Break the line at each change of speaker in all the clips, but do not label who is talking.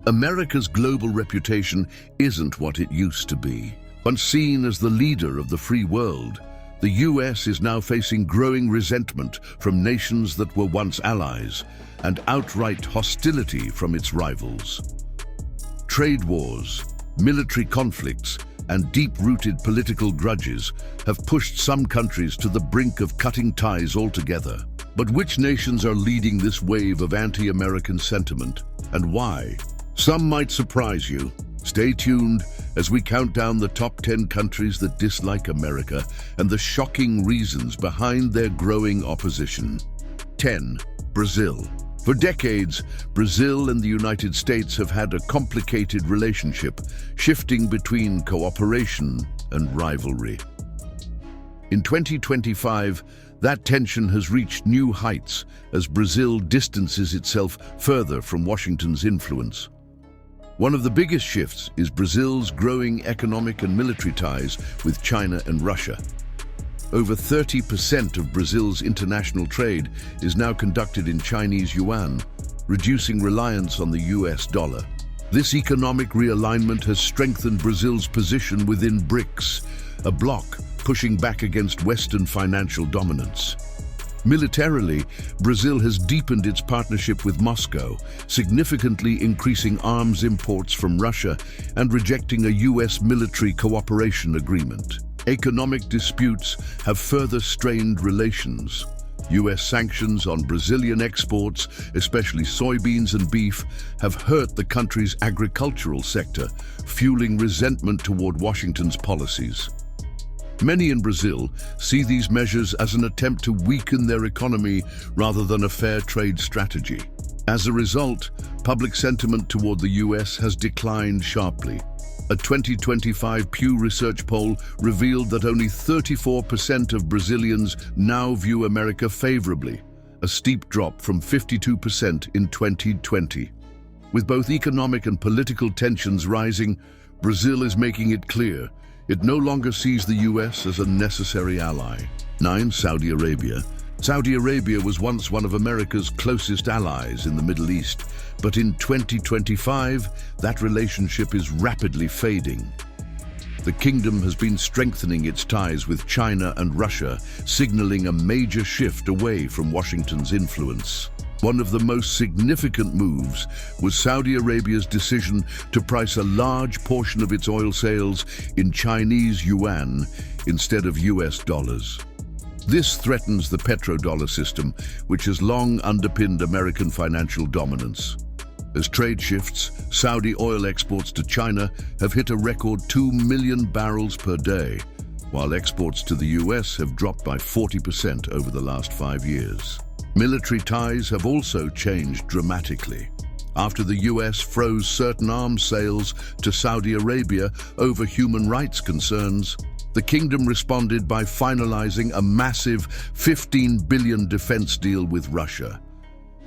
America's global reputation isn't what it used to be. Once seen as the leader of the free world, the US is now facing growing resentment from nations that were once allies and outright hostility from its rivals. Trade wars, military conflicts, and deep-rooted political grudges have pushed some countries to the brink of cutting ties altogether. But which nations are leading this wave of anti-American sentiment, and why? Some might surprise you. Stay tuned as we count down the top 10 countries that dislike America and the shocking reasons behind their growing opposition. 10. Brazil. For decades, Brazil and the United States have had a complicated relationship, shifting between cooperation and rivalry. In 2025, that tension has reached new heights as Brazil distances itself further from Washington's influence. One of the biggest shifts is Brazil's growing economic and military ties with China and Russia. Over 30% of Brazil's international trade is now conducted in Chinese yuan, reducing reliance on the US dollar. This economic realignment has strengthened Brazil's position within BRICS, a bloc pushing back against Western financial dominance. Militarily, Brazil has deepened its partnership with Moscow, significantly increasing arms imports from Russia and rejecting a US military cooperation agreement. Economic disputes have further strained relations. US sanctions on Brazilian exports, especially soybeans and beef, have hurt the country's agricultural sector, fueling resentment toward Washington's policies. Many in Brazil see these measures as an attempt to weaken their economy rather than a fair trade strategy. As a result, public sentiment toward the US has declined sharply. A 2025 Pew Research poll revealed that only 34% of Brazilians now view America favorably, a steep drop from 52% in 2020. With both economic and political tensions rising, Brazil is making it clear it no longer sees the US as a necessary ally. 9. Saudi Arabia. Saudi Arabia was once one of America's closest allies in the Middle East, but in 2025, that relationship is rapidly fading. The kingdom has been strengthening its ties with China and Russia, signaling a major shift away from Washington's influence. One of the most significant moves was Saudi Arabia's decision to price a large portion of its oil sales in Chinese yuan instead of US dollars. This threatens the petrodollar system, which has long underpinned American financial dominance. As trade shifts, Saudi oil exports to China have hit a record 2 million barrels per day, while exports to the US have dropped by 40% over the last 5 years. Military ties have also changed dramatically. After the US froze certain arms sales to Saudi Arabia over human rights concerns, the kingdom responded by finalizing a massive $15 billion defense deal with Russia.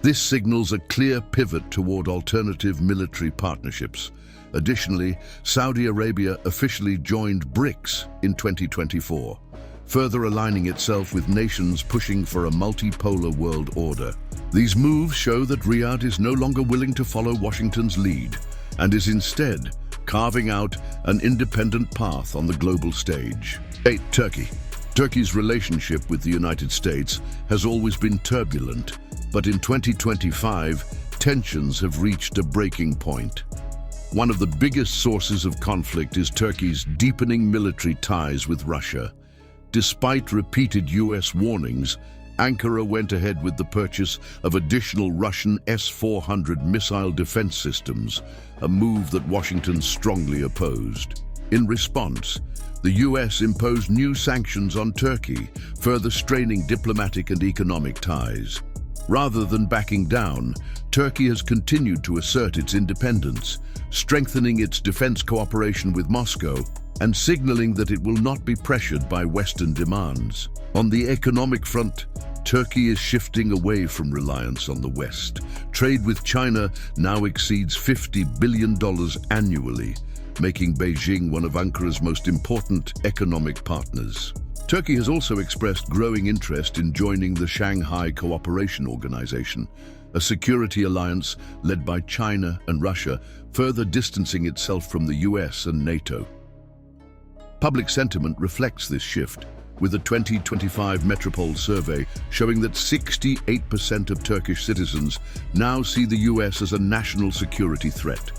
This signals a clear pivot toward alternative military partnerships. Additionally, Saudi Arabia officially joined BRICS in 2024, further aligning itself with nations pushing for a multipolar world order. These moves show that Riyadh is no longer willing to follow Washington's lead and is instead carving out an independent path on the global stage. 8. Turkey. Turkey's relationship with the United States has always been turbulent, but in 2025, tensions have reached a breaking point. One of the biggest sources of conflict is Turkey's deepening military ties with Russia. Despite repeated US warnings, Ankara went ahead with the purchase of additional Russian S-400 missile defense systems, a move that Washington strongly opposed. In response, the US imposed new sanctions on Turkey, further straining diplomatic and economic ties. Rather than backing down, Turkey has continued to assert its independence, strengthening its defense cooperation with Moscow and signaling that it will not be pressured by Western demands. On the economic front, Turkey is shifting away from reliance on the West. Trade with China now exceeds $50 billion annually, making Beijing one of Ankara's most important economic partners. Turkey has also expressed growing interest in joining the Shanghai Cooperation Organization, a security alliance led by China and Russia, further distancing itself from the US and NATO. Public sentiment reflects this shift, with a 2025 Metropole survey showing that 68% of Turkish citizens now see the US as a national security threat.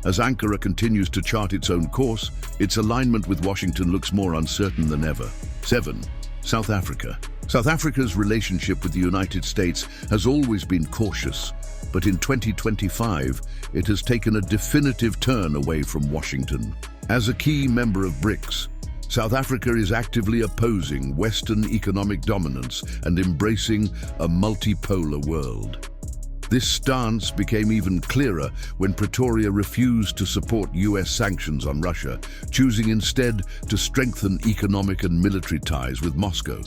As Ankara continues to chart its own course, its alignment with Washington looks more uncertain than ever. 7. South Africa. South Africa's relationship with the United States has always been cautious, but in 2025, it has taken a definitive turn away from Washington. As a key member of BRICS, South Africa is actively opposing Western economic dominance and embracing a multipolar world. This stance became even clearer when Pretoria refused to support US sanctions on Russia, choosing instead to strengthen economic and military ties with Moscow.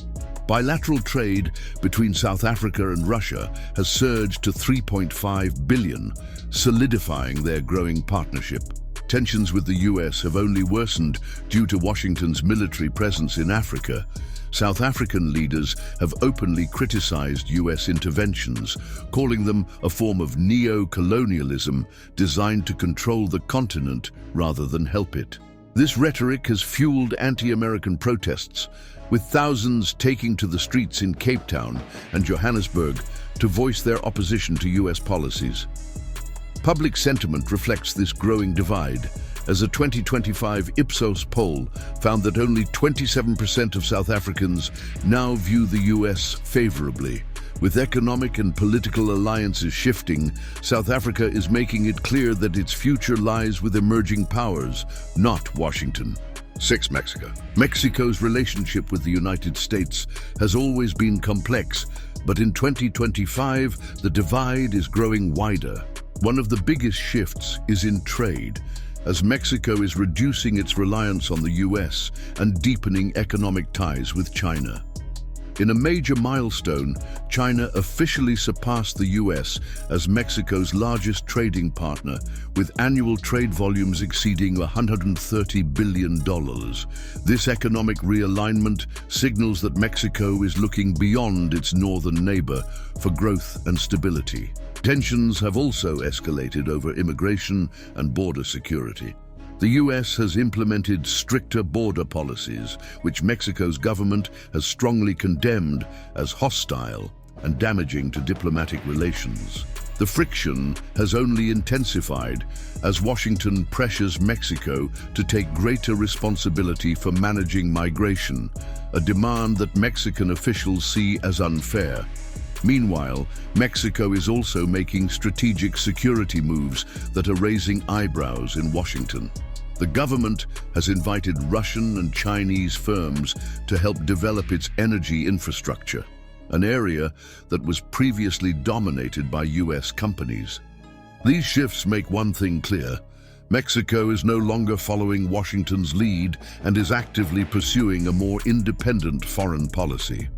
Bilateral trade between South Africa and Russia has surged to $3.5 billion, solidifying their growing partnership. Tensions with the US have only worsened due to Washington's military presence in Africa. South African leaders have openly criticized US interventions, calling them a form of neo-colonialism designed to control the continent rather than help it. This rhetoric has fueled anti-American protests, with thousands taking to the streets in Cape Town and Johannesburg to voice their opposition to US policies. Public sentiment reflects this growing divide, as a 2025 Ipsos poll found that only 27% of South Africans now view the US favorably. With economic and political alliances shifting, South Africa is making it clear that its future lies with emerging powers, not Washington. 6. Mexico. Mexico's relationship with the United States has always been complex, but in 2025, the divide is growing wider. One of the biggest shifts is in trade, as Mexico is reducing its reliance on the US and deepening economic ties with China. In a major milestone, China officially surpassed the US as Mexico's largest trading partner, with annual trade volumes exceeding $130 billion. This economic realignment signals that Mexico is looking beyond its northern neighbor for growth and stability. Tensions have also escalated over immigration and border security. The US has implemented stricter border policies, which Mexico's government has strongly condemned as hostile and damaging to diplomatic relations. The friction has only intensified as Washington pressures Mexico to take greater responsibility for managing migration, a demand that Mexican officials see as unfair. Meanwhile, Mexico is also making strategic security moves that are raising eyebrows in Washington. The government has invited Russian and Chinese firms to help develop its energy infrastructure, an area that was previously dominated by US companies. These shifts make one thing clear: Mexico is no longer following Washington's lead and is actively pursuing a more independent foreign policy.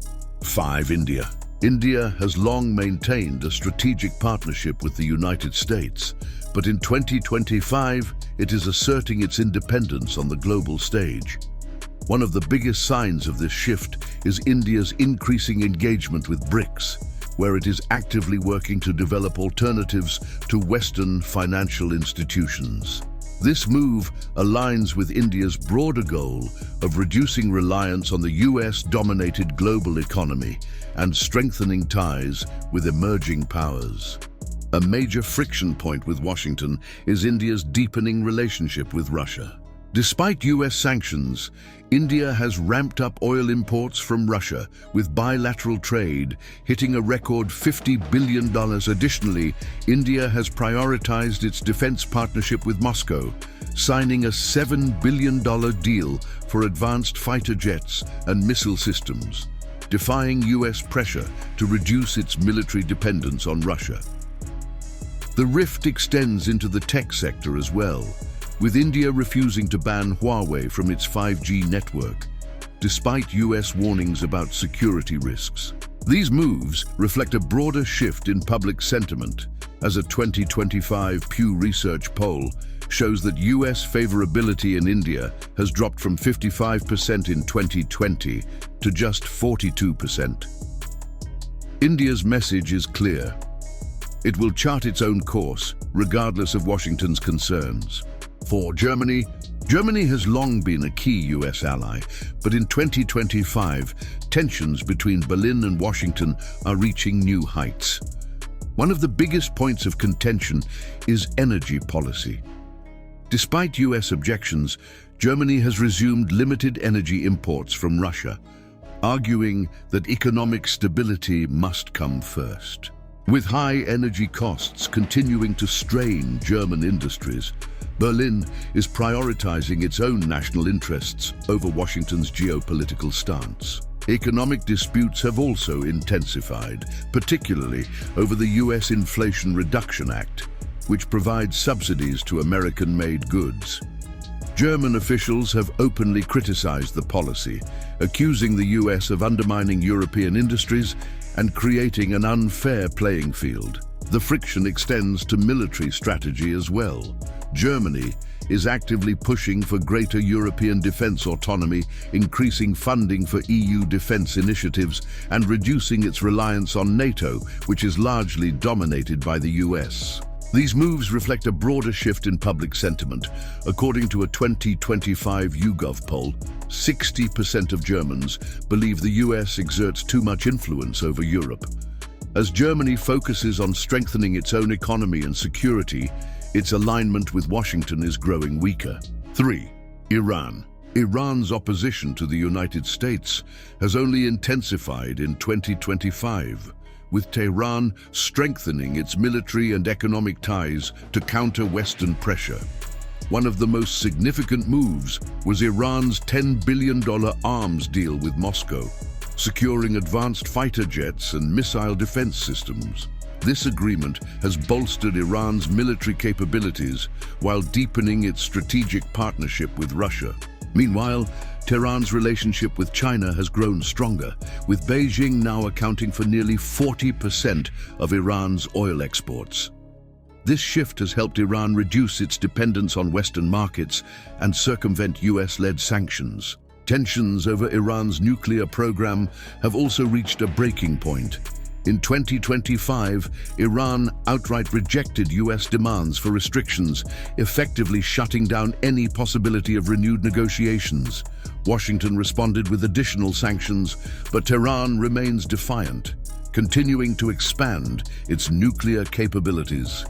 5. India. India has long maintained a strategic partnership with the United States, but in 2025, it is asserting its independence on the global stage. One of the biggest signs of this shift is India's increasing engagement with BRICS, where it is actively working to develop alternatives to Western financial institutions. This move aligns with India's broader goal of reducing reliance on the US-dominated global economy and strengthening ties with emerging powers. A major friction point with Washington is India's deepening relationship with Russia. Despite US sanctions, India has ramped up oil imports from Russia, with bilateral trade hitting a record $50 billion. Additionally, India has prioritized its defense partnership with Moscow, signing a $7 billion deal for advanced fighter jets and missile systems, defying US pressure to reduce its military dependence on Russia. The rift extends into the tech sector as well, with India refusing to ban Huawei from its 5G network, despite US warnings about security risks. These moves reflect a broader shift in public sentiment, as a 2025 Pew Research poll shows that US favorability in India has dropped from 55% in 2020 to just 42%. India's message is clear: It will chart its own course, regardless of Washington's concerns. 4. Germany. Germany has long been a key US ally, but in 2025, tensions between Berlin and Washington are reaching new heights. One of the biggest points of contention is energy policy. Despite US objections, Germany has resumed limited energy imports from Russia, arguing that economic stability must come first. With high energy costs continuing to strain German industries, Berlin is prioritizing its own national interests over Washington's geopolitical stance. Economic disputes have also intensified, particularly over the US Inflation Reduction Act, which provides subsidies to American-made goods. German officials have openly criticized the policy, accusing the US of undermining European industries and creating an unfair playing field. The friction extends to military strategy as well. Germany is actively pushing for greater European defense autonomy, increasing funding for EU defense initiatives, and reducing its reliance on NATO, which is largely dominated by the US. These moves reflect a broader shift in public sentiment. According to a 2025 YouGov poll, 60% of Germans believe the US exerts too much influence over Europe. As Germany focuses on strengthening its own economy and security, its alignment with Washington is growing weaker. 3. Iran. Iran's opposition to the United States has only intensified in 2025, with Tehran strengthening its military and economic ties to counter Western pressure. One of the most significant moves was Iran's $10 billion arms deal with Moscow, securing advanced fighter jets and missile defense systems. This agreement has bolstered Iran's military capabilities while deepening its strategic partnership with Russia. Meanwhile, Tehran's relationship with China has grown stronger, with Beijing now accounting for nearly 40% of Iran's oil exports. This shift has helped Iran reduce its dependence on Western markets and circumvent US-led sanctions. Tensions over Iran's nuclear program have also reached a breaking point. In 2025, Iran outright rejected US demands for restrictions, effectively shutting down any possibility of renewed negotiations. Washington responded with additional sanctions, but Tehran remains defiant, continuing to expand its nuclear capabilities.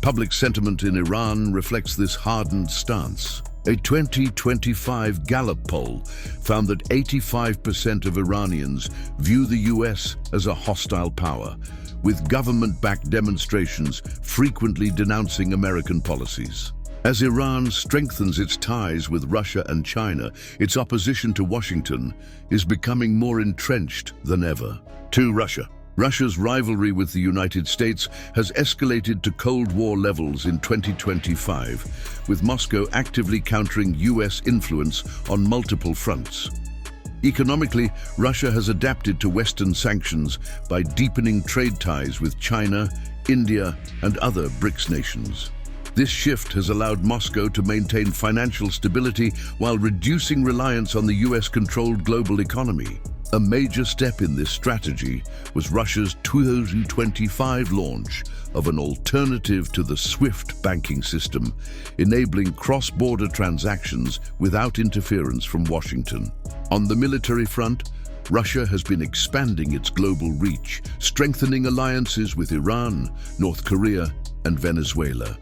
Public sentiment in Iran reflects this hardened stance. A 2025 Gallup poll found that 85% of Iranians view the US as a hostile power, with government-backed demonstrations frequently denouncing American policies. As Iran strengthens its ties with Russia and China, its opposition to Washington is becoming more entrenched than ever. 2. Russia. Russia's rivalry with the United States has escalated to Cold War levels in 2025, with Moscow actively countering US influence on multiple fronts. Economically, Russia has adapted to Western sanctions by deepening trade ties with China, India, and other BRICS nations. This shift has allowed Moscow to maintain financial stability while reducing reliance on the US-controlled global economy. A major step in this strategy was Russia's 2025 launch of an alternative to the SWIFT banking system, enabling cross-border transactions without interference from Washington. On the military front, Russia has been expanding its global reach, strengthening alliances with Iran, North Korea, and Venezuela.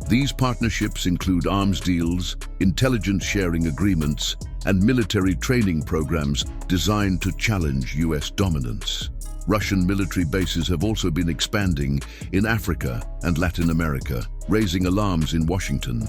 These partnerships include arms deals, intelligence sharing agreements, and military training programs designed to challenge US dominance. Russian military bases have also been expanding in Africa and Latin America, raising alarms in Washington.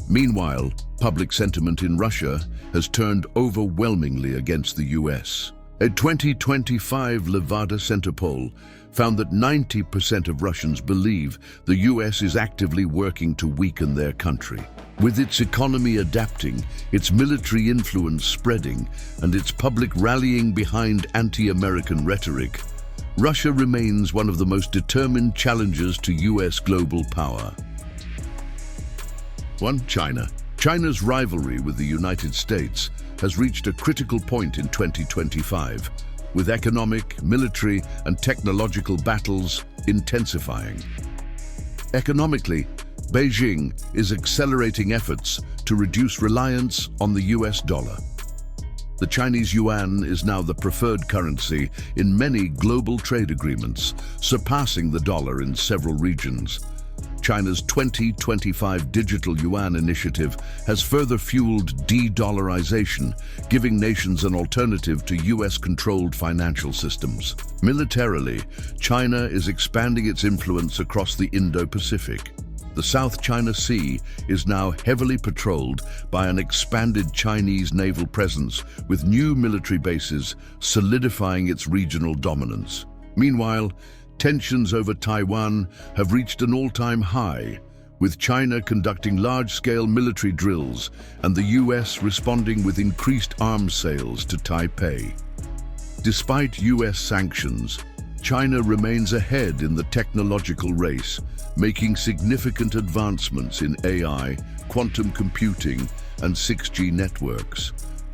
Meanwhile, public sentiment in Russia has turned overwhelmingly against the US. A 2025 Levada Center poll found that 90% of Russians believe the US is actively working to weaken their country. With its economy adapting, its military influence spreading, and its public rallying behind anti-American rhetoric, Russia remains one of the most determined challengers to US global power. 1. China. China's rivalry with the United States has reached a critical point in 2025. With economic, military, and technological battles intensifying. Economically, Beijing is accelerating efforts to reduce reliance on the US dollar. The Chinese yuan is now the preferred currency in many global trade agreements, surpassing the dollar in several regions. China's 2025 Digital Yuan initiative has further fueled de-dollarization, giving nations an alternative to US-controlled financial systems. Militarily, China is expanding its influence across the Indo-Pacific. The South China Sea is now heavily patrolled by an expanded Chinese naval presence, with new military bases solidifying its regional dominance. Meanwhile, tensions over Taiwan have reached an all-time high, with China conducting large-scale military drills and the US responding with increased arms sales to Taipei. Despite US sanctions, China remains ahead in the technological race, making significant advancements in AI, quantum computing, and 6G networks.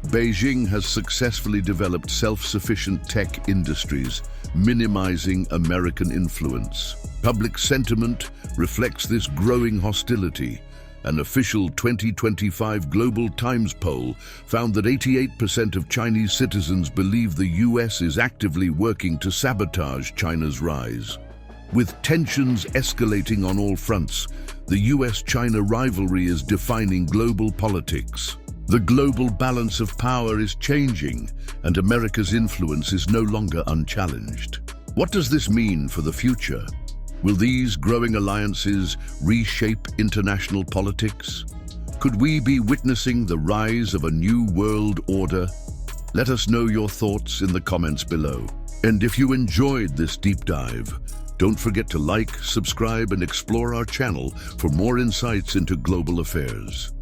Beijing has successfully developed self-sufficient tech industries, minimizing American influence. Public sentiment reflects this growing hostility. An official 2025 Global Times poll found that 88% of Chinese citizens believe the US is actively working to sabotage China's rise. With tensions escalating on all fronts, the US-China rivalry is defining global politics. The global balance of power is changing, and America's influence is no longer unchallenged. What does this mean for the future? Will these growing alliances reshape international politics? Could we be witnessing the rise of a new world order? Let us know your thoughts in the comments below. And if you enjoyed this deep dive, don't forget to like, subscribe, and explore our channel for more insights into global affairs.